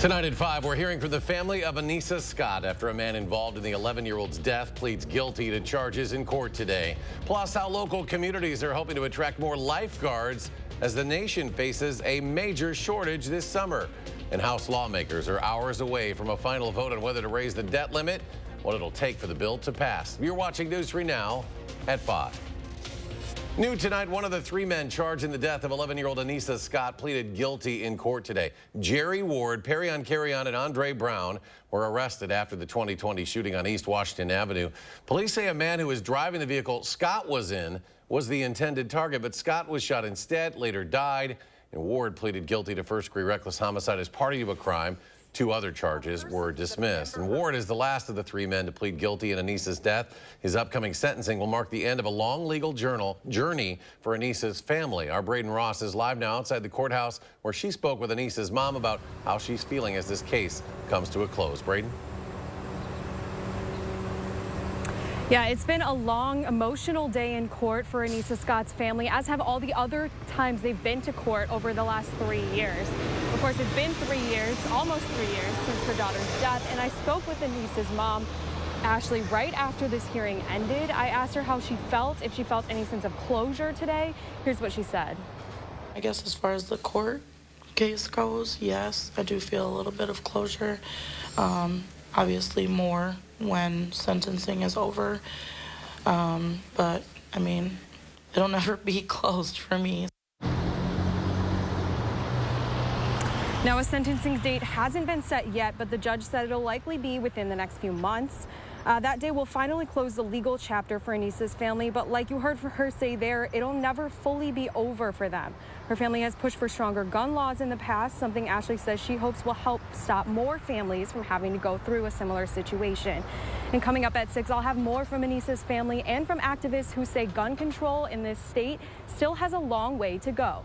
Tonight at 5, we're hearing from the family of Anissa Scott after a man involved in the 11-year-old's death pleads guilty to charges in court today. Plus, how local communities are hoping to attract more lifeguards as the nation faces a major shortage this summer. And House lawmakers are hours away from a final vote on whether to raise the debt limit, what it'll take for the bill to pass. You're watching News 3 Now at 5. New tonight, one of the 3 men charged in the death of 11-year-old Anissa Scott pleaded guilty in court today. Jerry Ward, Perrion Carrion, and Andre Brown were arrested after the 2020 shooting on East Washington Avenue. Police say a man who was driving the vehicle Scott was in was the intended target, but Scott was shot instead, later died, and Ward pleaded guilty to first-degree reckless homicide as party to a crime. 2 other charges were dismissed. And Ward is the last of the 3 men to plead guilty in Anissa's death. His upcoming sentencing will mark the end of a long legal journey for Anissa's family. Our Braden Ross is live now outside the courthouse where she spoke with Anissa's mom about how she's feeling as this case comes to a close. Braden? Yeah, it's been a long, emotional day in court for Anissa Scott's family, as have all the other times they've been to court over the last 3 years. Of course, it's been 3 years, almost 3 years, since her daughter's death, and I spoke with Anissa's mom, Ashley, right after this hearing ended. I asked her how she felt, if she felt any sense of closure today. Here's what she said. I guess as far as the court case goes, yes, I do feel a little bit of closure. Obviously more when sentencing is over, but I mean, it'll never be closed for me. Now, a sentencing date hasn't been set yet, but the judge said it'll likely be within the next few months. That day will finally close the legal chapter for Anissa's family, but like you heard her say there, it'll never fully be over for them. Her family has pushed for stronger gun laws in the past, something Ashley says she hopes will help stop more families from having to go through a similar situation. And coming up at 6, I'll have more from Anissa's family and from activists who say gun control in this state still has a long way to go.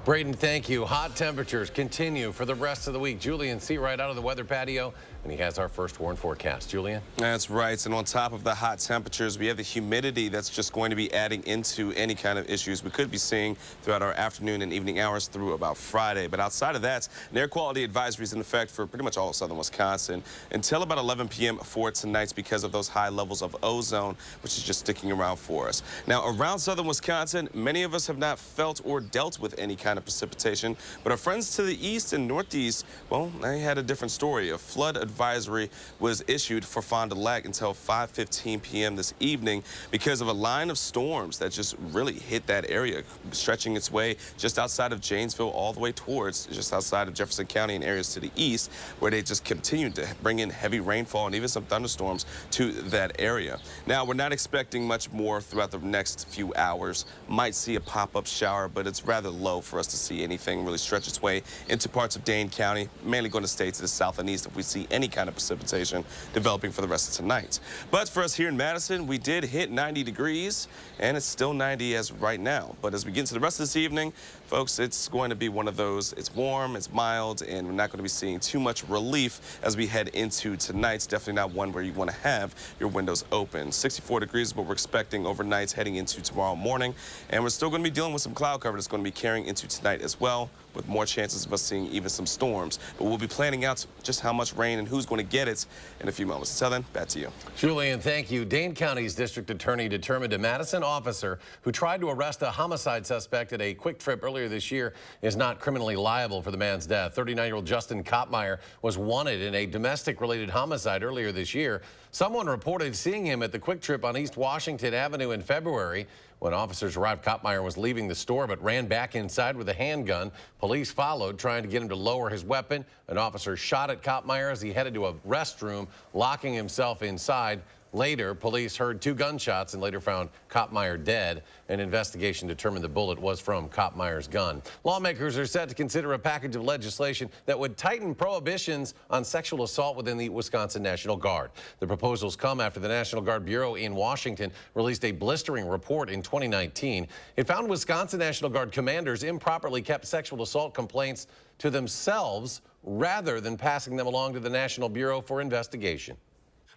Braden, thank you. Hot temperatures continue for the rest of the week. Julian C. right out of the weather patio, and he has our first warn forecast. Julian? That's right. And on top of the hot temperatures, we have the humidity that's just going to be adding into any kind of issues we could be seeing throughout our afternoon and evening hours through about Friday. But outside of that, an air quality advisory is in effect for pretty much all of southern Wisconsin until about 11 p.m. for tonight because of those high levels of ozone, which is just sticking around for us. Now, around southern Wisconsin, many of us have not felt or dealt with any kind of precipitation, but our friends to the east and northeast, well, they had a different story. A flood advisory was issued for Fond du Lac until 5:15 p.m. this evening because of a line of storms that just really hit that area, stretching its way just outside of Janesville all the way towards just outside of Jefferson County and areas to the east, where they just continued to bring in heavy rainfall and even some thunderstorms to that area. Now, we're not expecting much more throughout the next few hours. Might see a pop-up shower, but it's rather low for us to see anything really stretch its way into parts of Dane County, mainly going to stay to the south and east if we see any kind of precipitation developing for the rest of tonight. But for us here in Madison, we did hit 90 degrees, and it's still 90 as of right now. But as we get into the rest of this evening, folks, it's going to be one of those, it's warm, it's mild, and we're not going to be seeing too much relief as we head into tonight. It's definitely not one where you want to have your windows open. 64 degrees is what we're expecting overnight heading into tomorrow morning, and we're still going to be dealing with some cloud cover that's going to be carrying into tonight as well, with more chances of us seeing even some storms. But we'll be planning out just how much rain and who's going to get it in a few moments. Until then, back to you. Julian, thank you. Dane County's district attorney determined a Madison officer who tried to arrest a homicide suspect at a quick trip earlier this year is not criminally liable for the man's death. 39-year-old Justin Koppmeyer was wanted in a domestic-related homicide earlier this year. Someone reported seeing him at the quick trip on East Washington Avenue in February. When officers arrived, Koppmeyer was leaving the store but ran back inside with a handgun. Police followed, trying to get him to lower his weapon. An officer shot at Koppmeyer as he headed to a restroom, locking himself inside. Later, police heard 2 gunshots and later found Koppmeyer dead. An investigation determined the bullet was from Koppmeyer's gun. Lawmakers are set to consider a package of legislation that would tighten prohibitions on sexual assault within the Wisconsin National Guard. The proposals come after the National Guard Bureau in Washington released a blistering report in 2019. It found Wisconsin National Guard commanders improperly kept sexual assault complaints to themselves rather than passing them along to the National Bureau for investigation.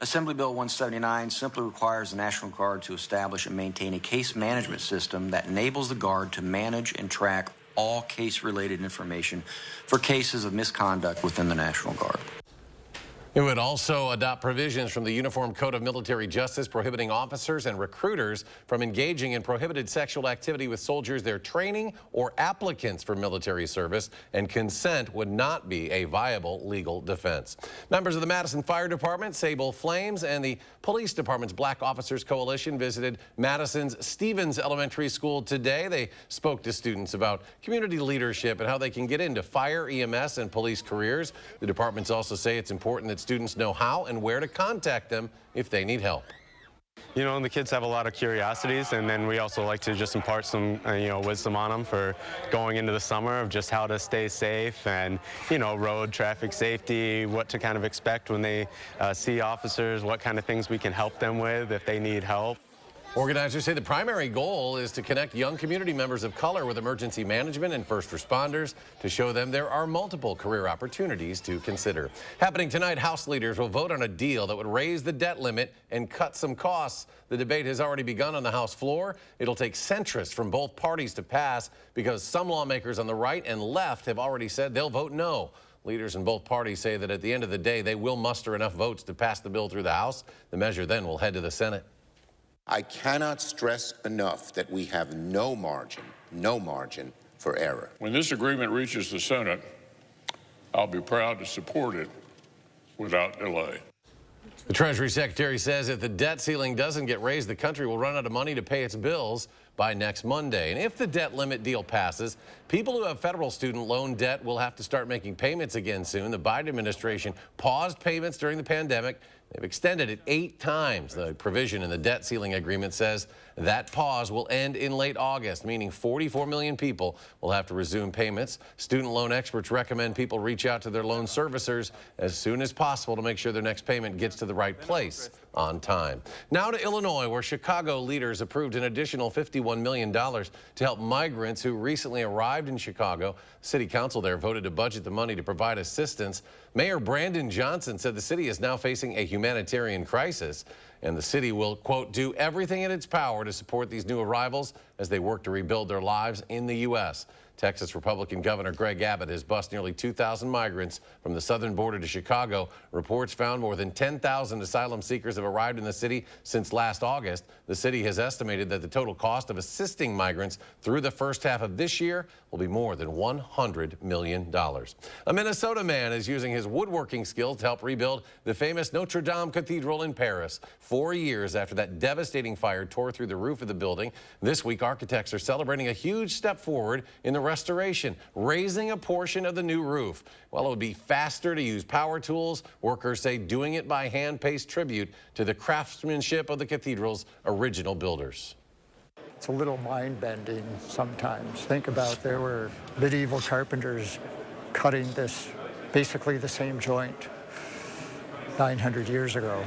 Assembly Bill 179 simply requires the National Guard to establish and maintain a case management system that enables the Guard to manage and track all case-related information for cases of misconduct within the National Guard. It would also adopt provisions from the Uniform Code of Military Justice prohibiting officers and recruiters from engaging in prohibited sexual activity with soldiers they're training or applicants for military service, and consent would not be a viable legal defense. Members of the Madison Fire Department, Sable Flames, and the Police Department's Black Officers Coalition visited Madison's Stevens Elementary School today. They spoke to students about community leadership and how they can get into fire, EMS, and police careers. The departments also say it's important that students know how and where to contact them if they need help. You know, the kids have a lot of curiosities, and then we also like to just impart some, wisdom on them for going into the summer of just how to stay safe and, road traffic safety, what to kind of expect when they see officers, what kind of things we can help them with if they need help. Organizers say the primary goal is to connect young community members of color with emergency management and first responders to show them there are multiple career opportunities to consider. Happening tonight, House leaders will vote on a deal that would raise the debt limit and cut some costs. The debate has already begun on the House floor. It'll take centrists from both parties to pass because some lawmakers on the right and left have already said they'll vote no. Leaders in both parties say that at the end of the day, they will muster enough votes to pass the bill through the House. The measure then will head to the Senate. I cannot stress enough that we have no margin for error. When this agreement reaches the Senate, I'll be proud to support it without delay. The Treasury Secretary says if the debt ceiling doesn't get raised, the country will run out of money to pay its bills by next Monday. And if the debt limit deal passes, people who have federal student loan debt will have to start making payments again soon. The Biden administration paused payments during the pandemic. They've extended it 8 times. The provision in the debt ceiling agreement says that pause will end in late August, meaning 44 million people will have to resume payments. Student loan experts recommend people reach out to their loan servicers as soon as possible to make sure their next payment gets to the right place on time. Now to Illinois, where Chicago leaders approved an additional $51 million to help migrants who recently arrived in Chicago. City Council there voted to budget the money to provide assistance. Mayor Brandon Johnson said the city is now facing a humanitarian crisis, and the city will, quote, do everything in its power to support these new arrivals as they work to rebuild their lives in the U.S. Texas Republican Governor Greg Abbott has bused nearly 2,000 migrants from the southern border to Chicago. Reports found more than 10,000 asylum seekers have arrived in the city since last August. The city has estimated that the total cost of assisting migrants through the first half of this year will be more than $100 million. A Minnesota man is using his woodworking skills to help rebuild the famous Notre Cathedral in Paris. 4 years after that devastating fire tore through the roof of the building, this week architects are celebrating a huge step forward in the restoration, raising a portion of the new roof. While it would be faster to use power tools, workers say doing it by hand pays tribute to the craftsmanship of the cathedral's original builders. It's a little mind-bending sometimes. Think about there were medieval carpenters cutting this, basically the same joint 900 years ago.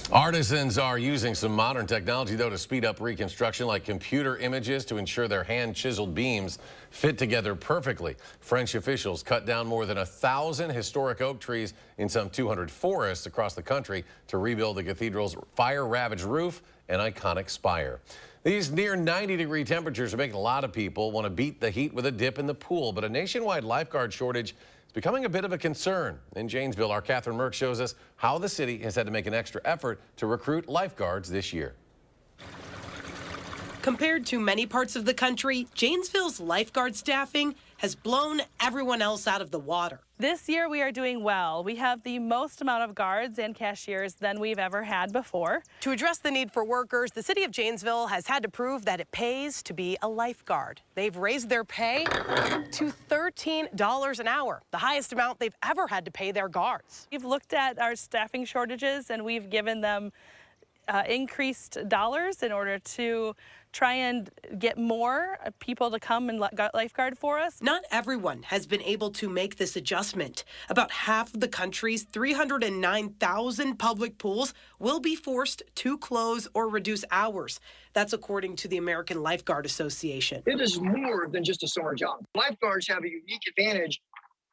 Artisans are using some modern technology, though, to speed up reconstruction, like computer images to ensure their hand-chiseled beams fit together perfectly. French officials cut down more than 1,000 historic oak trees in some 200 forests across the country to rebuild the cathedral's fire-ravaged roof and iconic spire. These near 90-degree temperatures are making a lot of people want to beat the heat with a dip in the pool, but a nationwide lifeguard shortage is becoming a bit of a concern. In Janesville, our Catherine Merck shows us how the city has had to make an extra effort to recruit lifeguards this year. Compared to many parts of the country, Janesville's lifeguard staffing has blown everyone else out of the water. This year we are doing well. We have the most amount of guards and cashiers than we've ever had before. To address the need for workers, the city of Janesville has had to prove that it pays to be a lifeguard. They've raised their pay to $13 an hour, the highest amount they've ever had to pay their guards. We've looked at our staffing shortages and we've given them increased dollars in order to try and get more people to come and lifeguard for us. Not everyone has been able to make this adjustment. About half of the country's 309,000 public pools will be forced to close or reduce hours. That's according to the American Lifeguard Association. It is more than just a summer job. Lifeguards have a unique advantage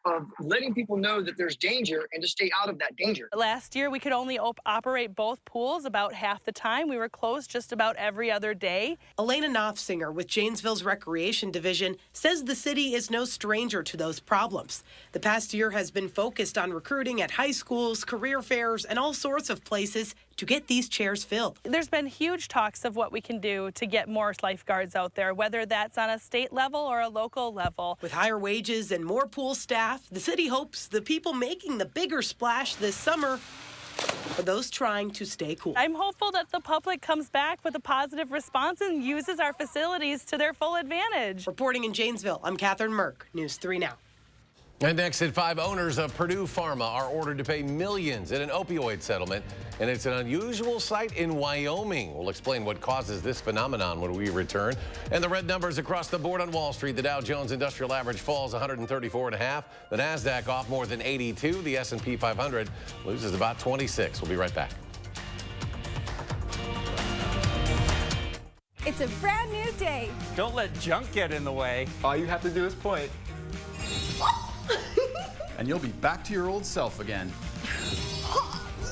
of letting people know that there's danger and to stay out of that danger. Last year, we could only operate both pools about half the time. We were closed just about every other day. Elena Knopfsinger with Janesville's Recreation Division says the city is no stranger to those problems. The past year has been focused on recruiting at high schools, career fairs, and all sorts of places to get these chairs filled. There's been huge talks of what we can do to get more lifeguards out there, whether that's on a state level or a local level. With higher wages and more pool staff, the city hopes the people making the bigger splash this summer are those trying to stay cool. I'm hopeful that the public comes back with a positive response and uses our facilities to their full advantage. Reporting in Janesville, I'm Catherine Merck, News 3 Now. And next at 5, owners of Purdue Pharma are ordered to pay millions in an opioid settlement, and it's an unusual sight in Wyoming. We'll explain what causes this phenomenon when we return. And the red numbers across the board on Wall Street. The Dow Jones Industrial Average falls 134.5. The Nasdaq off more than 82. The S&P 500 loses about 26. We'll be right back. It's a brand new day. Don't let junk get in the way. All you have to do is point. And you'll be back to your old self again.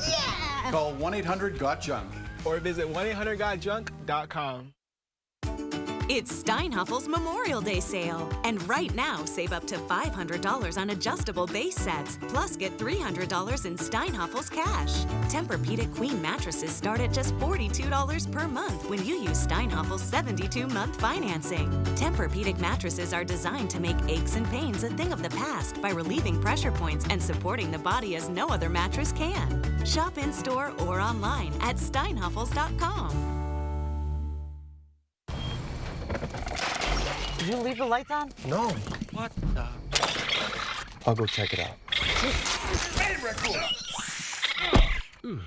Yeah! Call 1-800-GOT-JUNK or visit 1-800-GOT-JUNK.com. It's Steinhaffel's Memorial Day sale. And right now, save up to $500 on adjustable base sets. Plus, get $300 in Steinhaffel's cash. Tempur-Pedic Queen mattresses start at just $42 per month when you use Steinhaffel's 72-month financing. Tempur-Pedic mattresses are designed to make aches and pains a thing of the past by relieving pressure points and supporting the body as no other mattress can. Shop in-store or online at steinhaffels.com. Did you leave the lights on? No. What the? I'll go check it out. I'm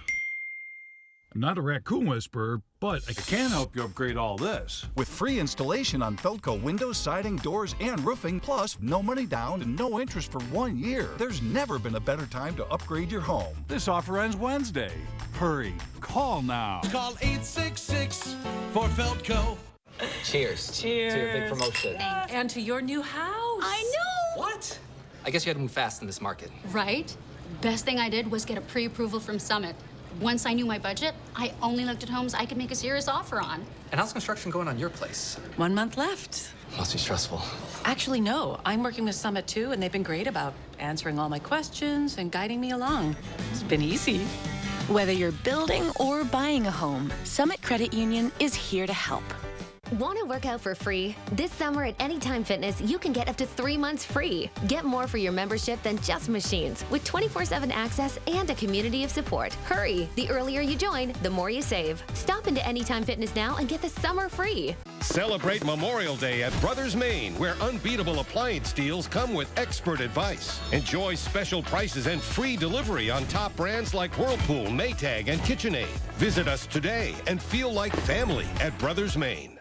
not a raccoon whisperer, but I can help you upgrade all this. With free installation on Felco windows, siding, doors, and roofing, plus no money down and no interest for 1 year. There's never been a better time to upgrade your home. This offer ends Wednesday. Hurry, call now. Call 866 for Felco. Cheers. Cheers. To your big promotion. And to your new house. I know. What? I guess you had to move fast in this market. Right? Best thing I did was get a pre-approval from Summit. Once I knew my budget, I only looked at homes I could make a serious offer on. And how's construction going on your place? 1 month left. Must be stressful. Actually, no. I'm working with Summit too, and they've been great about answering all my questions and guiding me along. It's been easy. Whether you're building or buying a home, Summit Credit Union is here to help. Want to work out for free? This summer at Anytime Fitness, you can get up to 3 months free. Get more for your membership than just machines with 24/7 access and a community of support. Hurry! The earlier you join, the more you save. Stop into Anytime Fitness now and get the summer free. Celebrate Memorial Day at Brothers Maine, where unbeatable appliance deals come with expert advice. Enjoy special prices and free delivery on top brands like Whirlpool, Maytag, and KitchenAid. Visit us today and feel like family at Brothers Maine.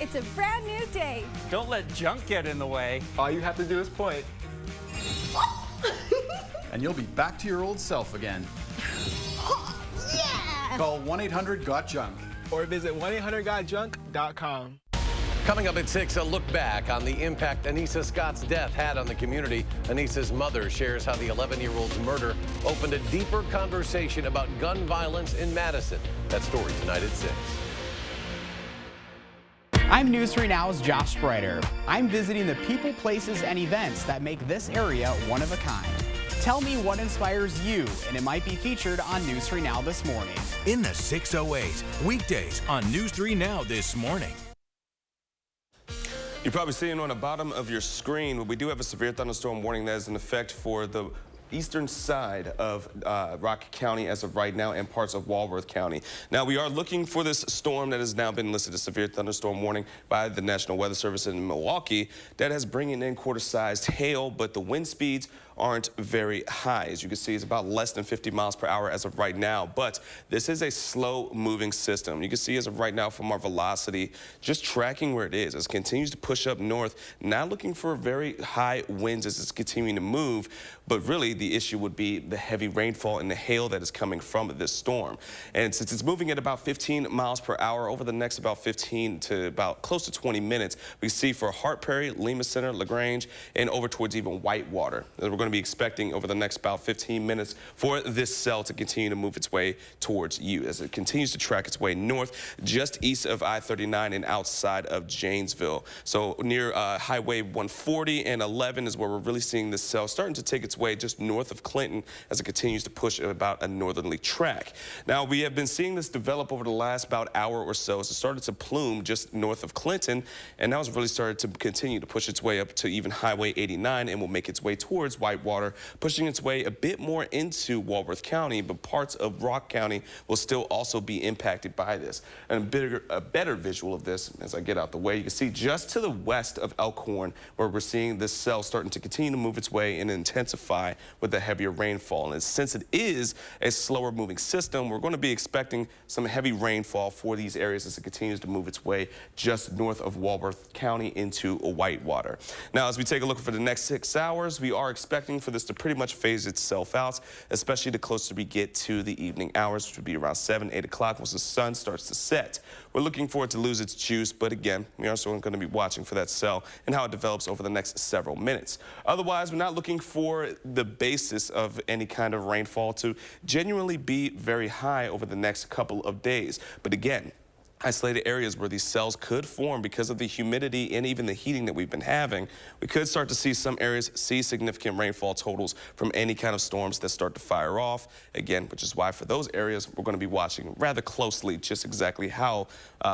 It's a brand new day. Don't let junk get in the way. All you have to do is point. And you'll be back to your old self again. Yeah! Call 1-800-GOT-JUNK or visit 1-800-GOT-JUNK.com. Coming up at 6, a look back on the impact Anissa Scott's death had on the community. Anissa's mother shares how the 11-year-old's murder opened a deeper conversation about gun violence in Madison. That story tonight at 6. I'm News 3 Now's Josh Spreiter. I'm visiting the people, places, and events that make this area one of a kind. Tell me what inspires you, and it might be featured on News 3 Now this morning. In the 608, weekdays on News 3 Now this morning. You're probably seeing on the bottom of your screen, but we do have a severe thunderstorm warning that is in effect for the eastern side of Rock County as of right now and parts of Walworth County. Now, we are looking for this storm that has now been listed as severe thunderstorm warning by the National Weather Service in Milwaukee that has bringing in quarter-sized hail, but the wind speeds aren't very high. As you can see, it's about less than 50 miles per hour as of right now, but this is a slow-moving system. You can see as of right now from our velocity, just tracking where it is. As it continues to push up north, not looking for very high winds as it's continuing to move, but really the issue would be the heavy rainfall and the hail that is coming from this storm. And since it's moving at about 15 miles per hour over the next about 15 to about close to 20 minutes, we see for Hart Perry, Lima Center, LaGrange, and over towards even Whitewater. We're going going to be expecting over the next about 15 minutes for this cell to continue to move its way towards you as it continues to track its way north, just east of I-39 and outside of Janesville. So near Highway 140 and 11 is where we're really seeing this cell starting to take its way just north of Clinton as it continues to push about a northerly track. Now, we have been seeing this develop over the last about hour or so. So it started to plume just north of Clinton, and now it's really started to continue to push its way up to even Highway 89 and will make its way towards Whitewater, pushing its way a bit more into Walworth County, but parts of Rock County will still also be impacted by this. And a better visual of this, as I get out the way, you can see just to the west of Elkhorn, where we're seeing this cell starting to continue to move its way and intensify with the heavier rainfall. And since it is a slower moving system, we're going to be expecting some heavy rainfall for these areas as it continues to move its way just north of Walworth County into Whitewater. Now, as we take a look for the next 6 hours, we are expecting for this to pretty much phase itself out, especially the closer we get to the evening hours, which would be around 7, 8 o'clock once the sun starts to set. We're looking for it to lose its juice, but again, we are still going to be watching for that cell and how it develops over the next several minutes. Otherwise, we're not looking for the basis of any kind of rainfall to genuinely be very high over the next couple of days. But again, isolated areas where these cells could form because of the humidity and even the heating that we've been having, we could start to see some areas see significant rainfall totals from any kind of storms that start to fire off. Again, which is why for those areas, we're going to be watching rather closely just exactly how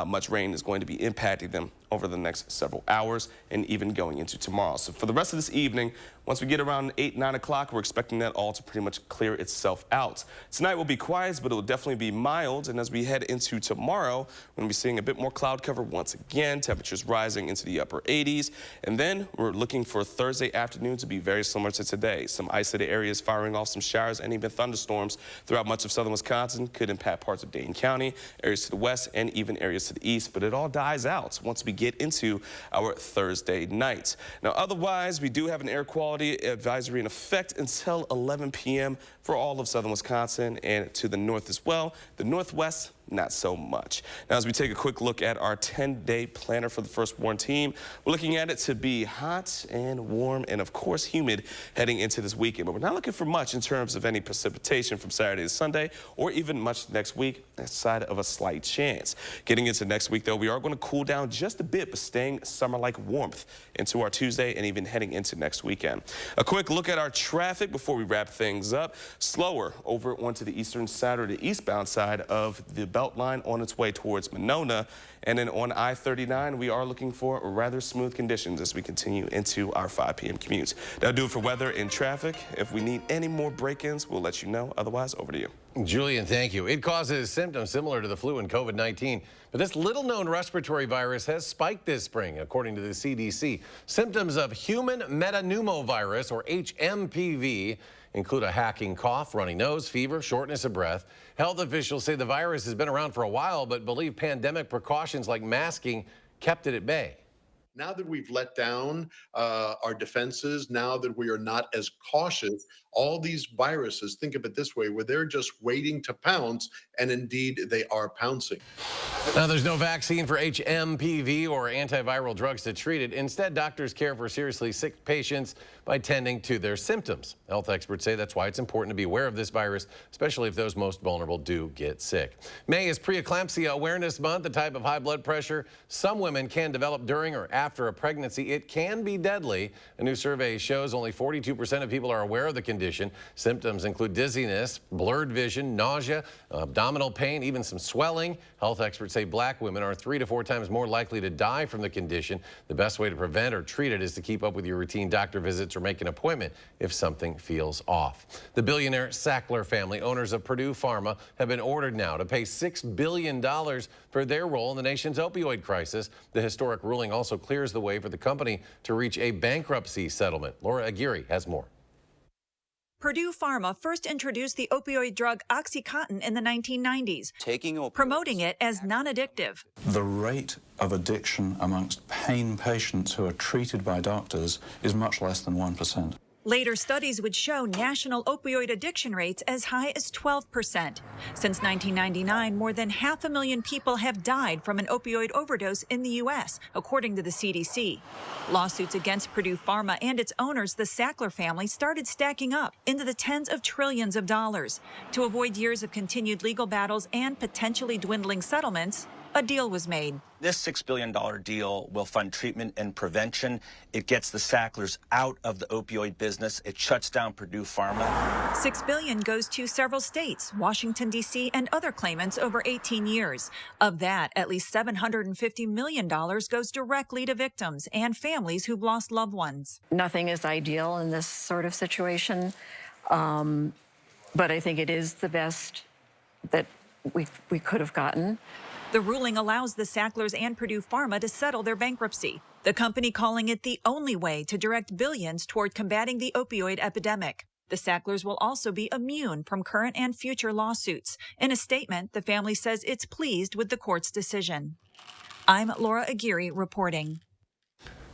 much rain is going to be impacting them over the next several hours and even going into tomorrow. So for the rest of this evening, once we get around 8, 9 o'clock, we're expecting that all to pretty much clear itself out. Tonight will be quiet, but it will definitely be mild. And as we head into tomorrow, we're going to be seeing a bit more cloud cover once again, temperatures rising into the upper 80s. And then we're looking for Thursday afternoon to be very similar to today. Some isolated areas firing off some showers and even thunderstorms throughout much of southern Wisconsin could impact parts of Dane County, areas to the west, and even areas to the east. But it all dies out once we get into our Thursday night. Now, otherwise, we do have an air quality advisory in effect until 11 p.m. for all of southern Wisconsin and to the north as well. The northwest, not so much. Now, as we take a quick look at our 10-day planner for the firstborn team, we're looking at it to be hot and warm and, of course, humid heading into this weekend. But we're not looking for much in terms of any precipitation from Saturday to Sunday or even much next week, outside of a slight chance. Getting into next week, though, we are going to cool down just a bit, but staying summer-like warmth into our Tuesday and even heading into next weekend. A quick look at our traffic before we wrap things up. Slower over onto the eastern side or the eastbound side of the Beltline on its way towards Monona. And then on I-39, we are looking for rather smooth conditions as we continue into our 5 p.m. commutes. That'll do it for weather and traffic. If we need any more break-ins, we'll let you know. Otherwise, over to you. Julian, thank you. It causes symptoms similar to the flu and COVID-19, but this little-known respiratory virus has spiked this spring, according to the CDC. Symptoms of human metapneumovirus, or HMPV, include a hacking cough, runny nose, fever, shortness of breath. Health officials say the virus has been around for a while, but believe pandemic precautions like masking kept it at bay. Now that we've let down our defenses, now that we are not as cautious, all these viruses, think of it this way, where they're just waiting to pounce, and indeed they are pouncing. Now, there's no vaccine for HMPV or antiviral drugs to treat it. Instead, doctors care for seriously sick patients by tending to their symptoms. Health experts say that's why it's important to be aware of this virus, especially if those most vulnerable do get sick. May is Preeclampsia Awareness Month, a type of high blood pressure some women can develop during or after a pregnancy. It can be deadly. A new survey shows only 42% of people are aware of the condition. Symptoms include dizziness, blurred vision, nausea, abdominal pain, even some swelling. Health experts say black women are 3 to 4 times more likely to die from the condition. The best way to prevent or treat it is to keep up with your routine doctor visits or make an appointment if something feels off. The billionaire Sackler family, owners of Purdue Pharma, have been ordered now to pay $6 billion for their role in the nation's opioid crisis. The historic ruling also clears the way for the company to reach a bankruptcy settlement. Laura Aguirre has more. Purdue Pharma first introduced the opioid drug OxyContin in the 1990s, promoting it as non-addictive. The rate of addiction amongst pain patients who are treated by doctors is much less than 1%. Later studies would show national opioid addiction rates as high as 12%. Since 1999, more than 500,000 people have died from an opioid overdose in the U.S., according to the CDC. Lawsuits against Purdue Pharma and its owners, the Sackler family, started stacking up into the tens of trillions of dollars. To avoid years of continued legal battles and potentially dwindling settlements, a deal was made. This $6 billion deal will fund treatment and prevention. It gets the Sacklers out of the opioid business. It shuts down Purdue Pharma. $6 billion goes to several states, Washington, D.C., and other claimants over 18 years. Of that, at least $750 million goes directly to victims and families who've lost loved ones. Nothing is ideal in this sort of situation, but I think it is the best that we could have gotten. The ruling allows the Sacklers and Purdue Pharma to settle their bankruptcy, the company calling it the only way to direct billions toward combating the opioid epidemic. The Sacklers will also be immune from current and future lawsuits. In a statement, the family says it's pleased with the court's decision. I'm Laura Aguirre reporting.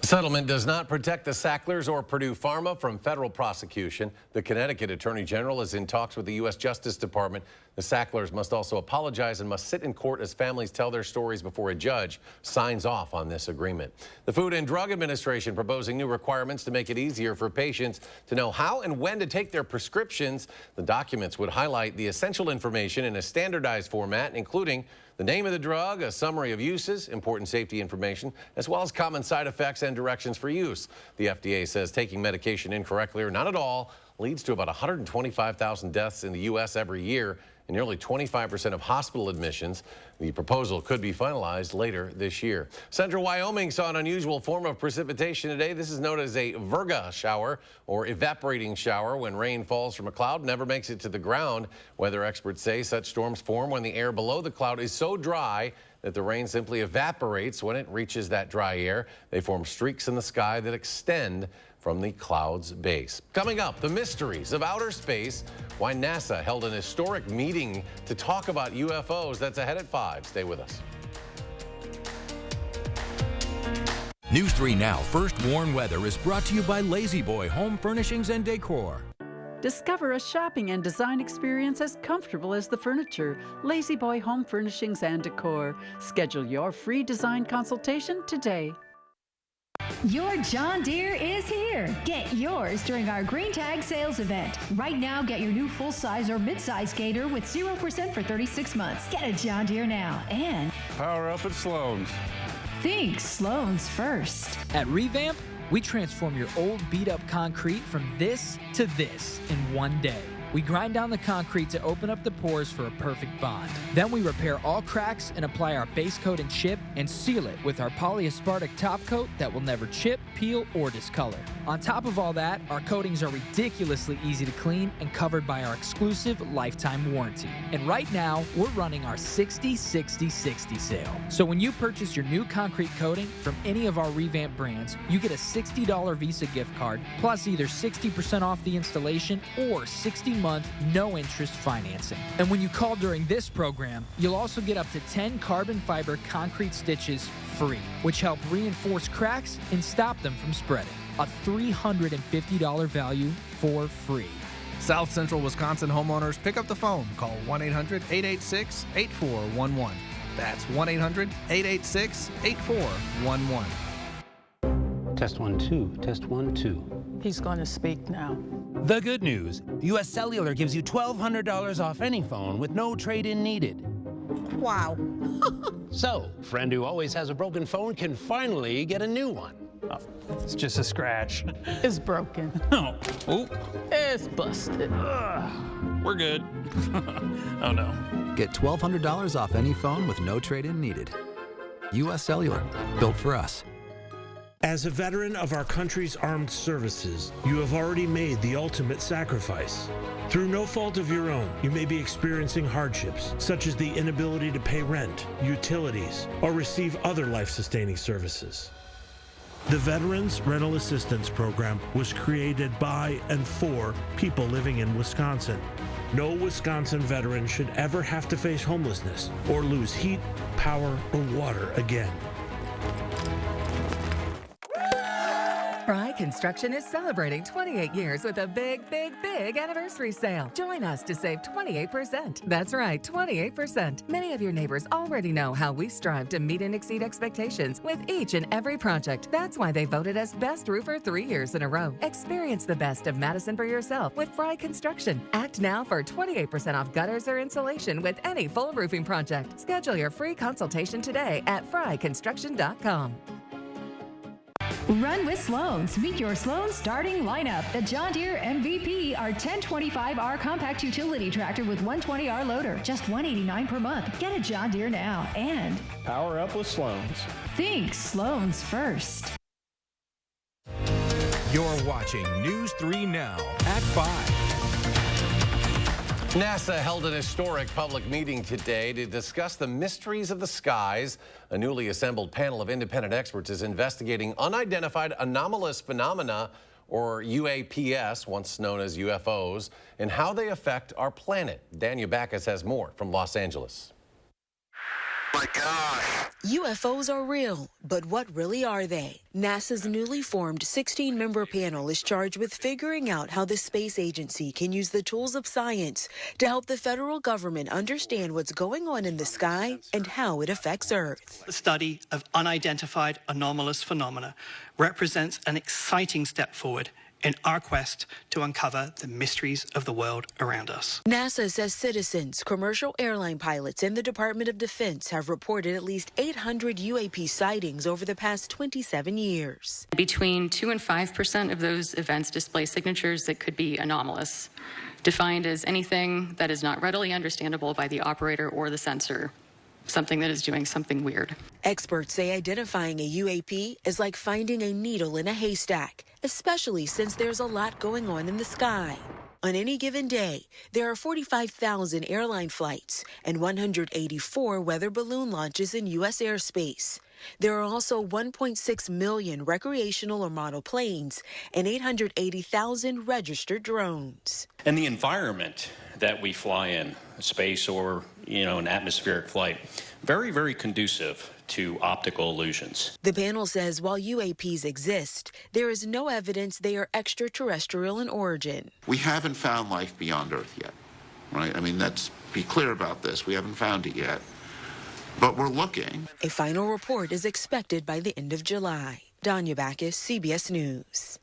The settlement does not protect the Sacklers or Purdue Pharma from federal prosecution. The Connecticut Attorney General is in talks with the U.S. Justice Department. The Sacklers must also apologize and must sit in court as families tell their stories before a judge signs off on this agreement. The Food and Drug Administration proposing new requirements to make it easier for patients to know how and when to take their prescriptions. The documents would highlight the essential information in a standardized format, including the name of the drug, a summary of uses, important safety information, as well as common side effects and directions for use. The FDA says taking medication incorrectly or not at all leads to about 125,000 deaths in the U.S. every year and nearly 25% of hospital admissions. The proposal could be finalized later this year. Central Wyoming saw an unusual form of precipitation today. This is known as a virga shower or evaporating shower. When rain falls from a cloud, never makes it to the ground. Weather experts say such storms form when the air below the cloud is so dry that the rain simply evaporates when it reaches that dry air. They form streaks in the sky that extend from the cloud's base. Coming up, the mysteries of outer space, why NASA held an historic meeting to talk about UFOs. That's ahead at 5. Stay with us. News 3 Now First Warn Weather is brought to you by Lazy Boy Home Furnishings and Decor. Discover a shopping and design experience as comfortable as the furniture. Lazy Boy Home Furnishings and Decor. Schedule your free design consultation today. Your John Deere is here. Get yours during our Green Tag sales event. Right now, get your new full-size or mid-size Gator with 0% for 36 months. Get a John Deere now. And power up at Sloan's. Think Sloan's first. At Revamp, we transform your old beat-up concrete from this to this in one day. We grind down the concrete to open up the pores for a perfect bond. Then we repair all cracks and apply our base coat and chip and seal it with our polyaspartic top coat that will never chip, peel, or discolor. On top of all that, our coatings are ridiculously easy to clean and covered by our exclusive lifetime warranty. And right now, we're running our 60-60-60 sale. So when you purchase your new concrete coating from any of our Revamp brands, you get a $60 Visa gift card, plus either 60% off the installation or 60-month no-interest financing. And when you call during this program, you'll also get up to 10 carbon fiber concrete stitches free, which help reinforce cracks and stop them from spreading. A $350 value for free. South Central Wisconsin homeowners, pick up the phone. Call 1-800-886-8411. That's 1-800-886-8411. Test 1, 2. Test 1, 2. He's going to speak now. The good news, U.S. Cellular gives you $1,200 off any phone with no trade-in needed. Wow. So, friend who always has a broken phone can finally get a new one. Oh, it's just a scratch. It's broken. Oh. Ooh. It's busted. We're good. Oh, no. Get $1,200 off any phone with no trade-in needed. U.S. Cellular, built for us. As a veteran of our country's armed services, you have already made the ultimate sacrifice. Through no fault of your own, you may be experiencing hardships, such as the inability to pay rent, utilities, or receive other life-sustaining services. The Veterans Rental Assistance Program was created by and for people living in Wisconsin. No Wisconsin veteran should ever have to face homelessness or lose heat, power, or water again. Fry Construction is celebrating 28 years with a big anniversary sale. Join us to save 28%. That's right, 28%. Many of your neighbors already know how we strive to meet and exceed expectations with each and every project. That's why they voted us Best Roofer 3 years in a row. Experience the best of Madison for yourself with Fry Construction. Act now for 28% off gutters or insulation with any full roofing project. Schedule your free consultation today at fryconstruction.com. Run with Sloan's. Meet your Sloan's starting lineup. The John Deere MVP, our 1025R compact utility tractor with 120R loader. Just $189 per month. Get a John Deere now. And power up with Sloan's. Think Sloan's first. You're watching News 3 Now at 5. NASA held an historic public meeting today to discuss the mysteries of the skies. A newly assembled panel of independent experts is investigating unidentified anomalous phenomena, or UAPs, once known as UFOs, and how they affect our planet. Dan Backus has more from Los Angeles. My gosh. UFOs are real, but what really are they? NASA's newly formed 16-member panel is charged with figuring out how the space agency can use the tools of science to help the federal government understand what's going on in the sky and how it affects Earth. The study of unidentified anomalous phenomena represents an exciting step forward in our quest to uncover the mysteries of the world around us. NASA says citizens, commercial airline pilots, and the Department of Defense have reported at least 800 UAP sightings over the past 27 years. Between 2% and 5% of those events display signatures that could be anomalous, defined as anything that is not readily understandable by the operator or the sensor. Something that is doing something weird. Experts say identifying a UAP is like finding a needle in a haystack, especially since there's a lot going on in the sky. On any given day, there are 45,000 airline flights and 184 weather balloon launches in U.S. airspace. There are also 1.6 million recreational or model planes and 880,000 registered drones. And the environment that we fly in, space or, an atmospheric flight, very, very conducive to optical illusions. The panel says while UAPs exist, there is no evidence they are extraterrestrial in origin. We haven't found life beyond Earth yet, right? Let's be clear about this. We haven't found it yet, but we're looking. A final report is expected by the end of July. Danya Backus, CBS News.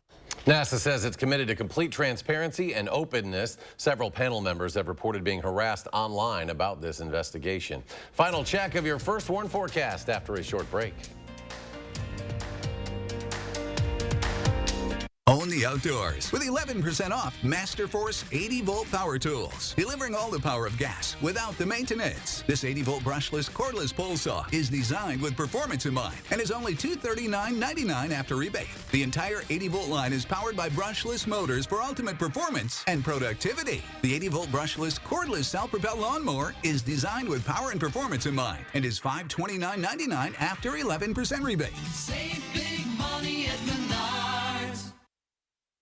NASA says it's committed to complete transparency and openness. Several panel members have reported being harassed online about this investigation. Final check of your First Warn forecast after a short break. Own the outdoors with 11% off Master Force 80-volt power tools, delivering all the power of gas without the maintenance. This 80-volt brushless cordless pole saw is designed with performance in mind and is only $239.99 after rebate. The entire 80-volt line is powered by brushless motors for ultimate performance and productivity. The 80-volt brushless cordless self-propelled lawnmower is designed with power and performance in mind and is $529.99 after 11% rebate. Save big money at Menards.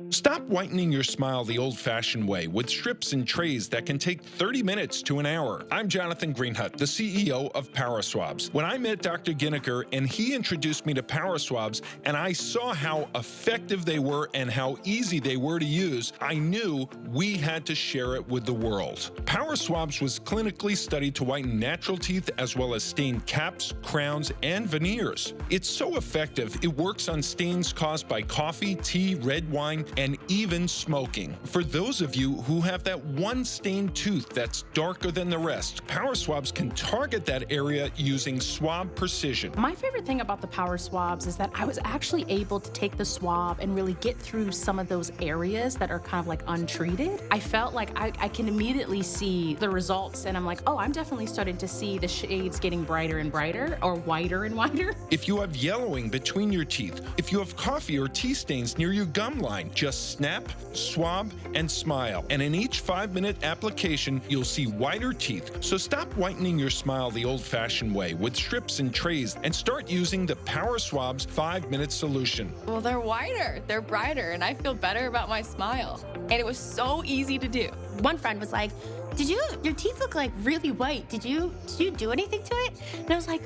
Stop whitening your smile the old-fashioned way with strips and trays that can take 30 minutes to an hour. I'm Jonathan Greenhut, the CEO of PowerSwabs. When I met Dr. Ginniker and he introduced me to PowerSwabs and I saw how effective they were and how easy they were to use, I knew we had to share it with the world. PowerSwabs was clinically studied to whiten natural teeth as well as stain caps, crowns, and veneers. It's so effective, it works on stains caused by coffee, tea, red wine, and even smoking. For those of you who have that one stained tooth that's darker than the rest, PowerSwabs can target that area using swab precision. My favorite thing about the PowerSwabs is that I was actually able to take the swab and really get through some of those areas that are kind of like untreated. I felt like I can immediately see the results, and I'm like, oh, I'm definitely starting to see the shades getting brighter and brighter, or whiter and whiter. If you have yellowing between your teeth, if you have coffee or tea stains near your gum line, just snap, swab, and smile. And in each 5-minute application, you'll see whiter teeth. So stop whitening your smile the old-fashioned way with strips and trays and start using the PowerSwabs 5-minute solution. Well, they're whiter, they're brighter, and I feel better about my smile. And it was so easy to do. One friend was like, your teeth look like really white. Did you do anything to it? And I was like,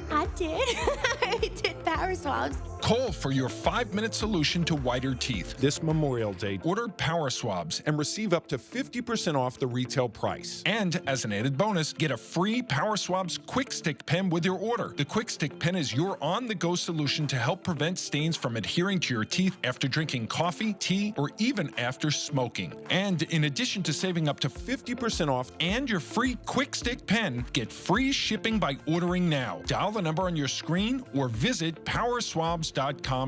I did. I did PowerSwabs. Call for your 5-minute solution to whiter teeth. This Memorial Day, order Power Swabs and receive up to 50% off the retail price. And as an added bonus, get a free Power Swabs Quick Stick pen with your order. The Quick Stick pen is your on-the-go solution to help prevent stains from adhering to your teeth after drinking coffee, tea, or even after smoking. And in addition to saving up to 50% off and your free Quick Stick pen, get free shipping by ordering now. Dial the number on your screen or visit powerswabs.com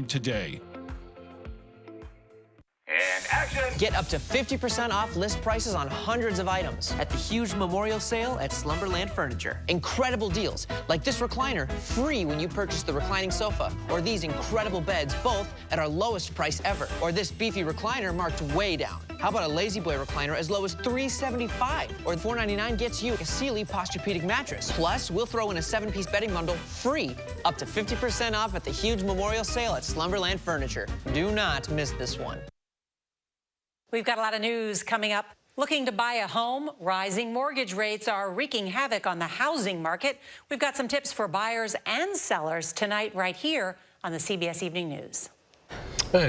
today. And action! Get up to 50% off list prices on hundreds of items at the huge memorial sale at Slumberland Furniture. Incredible deals, like this recliner, free when you purchase the reclining sofa, or these incredible beds, both at our lowest price ever, or this beefy recliner marked way down. How about a Lazy Boy recliner as low as $375, or $499 gets you a Sealy Posturepedic mattress. Plus, we'll throw in a 7-piece bedding bundle free, up to 50% off at the huge memorial sale at Slumberland Furniture. Do not miss this one. We've got a lot of news coming up. Looking to buy a home, rising mortgage rates are wreaking havoc on the housing market. We've got some tips for buyers and sellers tonight right here on the CBS Evening News.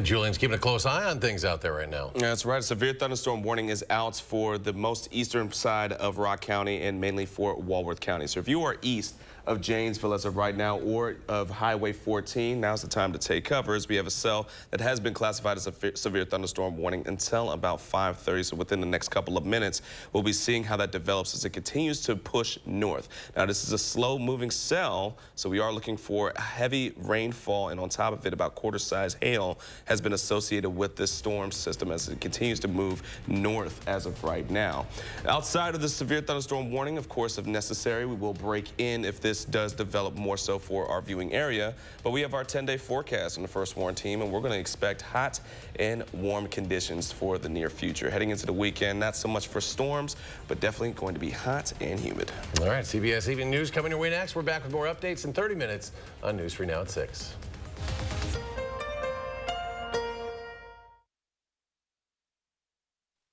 Julian's keeping a close eye on things out there right now. That's right. A severe thunderstorm warning is out for the most eastern side of Rock County and mainly for Walworth County. So if you are east of Janesville as of right now, or of Highway 14, now's the time to take cover, as we have a cell that has been classified as a severe thunderstorm warning until about 5:30. So within the next couple of minutes, we'll be seeing how that develops as it continues to push north. Now, this is a slow-moving cell, so we are looking for heavy rainfall, and on top of it, about quarter-size hail has been associated with this storm system as it continues to move north as of right now. Outside of the severe thunderstorm warning, of course, if necessary, we will break in if this does develop more so for our viewing area. But we have our 10-day forecast on the First Warn team, and we're going to expect hot and warm conditions for the near future. Heading into the weekend, not so much for storms, but definitely going to be hot and humid. All right, CBS Evening News coming your way next. We're back with more updates in 30 minutes on News 3 Now at 6.